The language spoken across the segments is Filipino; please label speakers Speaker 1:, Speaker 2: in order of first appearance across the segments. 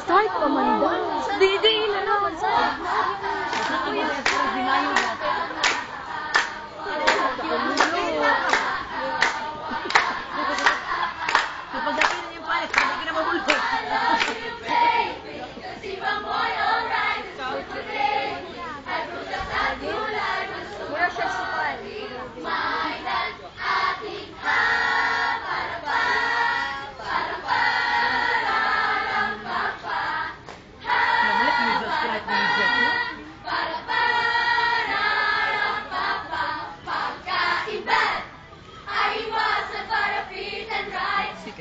Speaker 1: Start pa man daw. Di na naman sa.
Speaker 2: Pagdating yung palit, hindi na mahulog.
Speaker 1: Mura siya si Pan.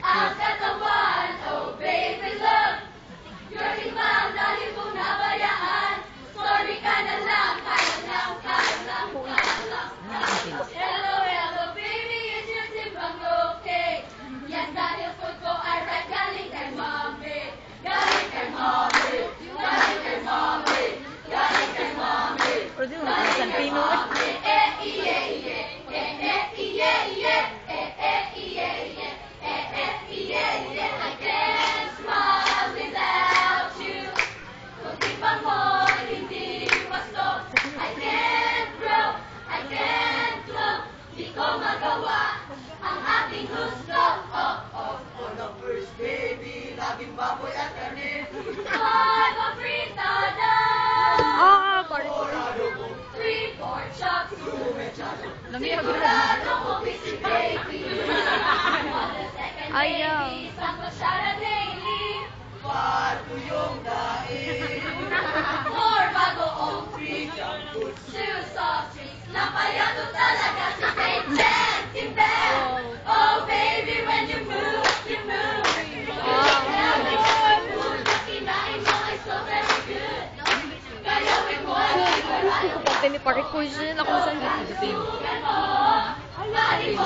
Speaker 3: I've got the one, oh baby love. You're ibang dali mo na bayaan. Sorry ka na lang, kaya lang. Hello, hello baby, is your timbang okay? Yes, dahil food ko ay right, galing kay mommy. Galing kay mommy. Galing kay mommy. Galing kay mommy.
Speaker 2: Pero di mo San Pino.
Speaker 3: I can't smile without you. Kung timbang mo hindi wasto. I can't grow, I can't glow. Di ko magawa ang ating gusto.
Speaker 4: On the first baby, laging baboy at karne.
Speaker 3: Five of fritada.
Speaker 4: Orado mo,
Speaker 3: 3 pork chops.
Speaker 4: mechado.
Speaker 3: Sigurado mo busy baby. On the second
Speaker 1: Ayaw.
Speaker 3: baby, sa kutsara daily.
Speaker 4: Pato yung daig.
Speaker 3: More bagoong
Speaker 4: Free junk food.
Speaker 3: 2 soft drinks. Napayado talaga si Benten, Timbel. Oh baby, when you move, you move. Every food na kinain mo ay so very good. Gayawin mo ay sigurado.
Speaker 1: Pagka ni Park Cuisine, ako saan dito.
Speaker 3: Sugan mo, lagi mo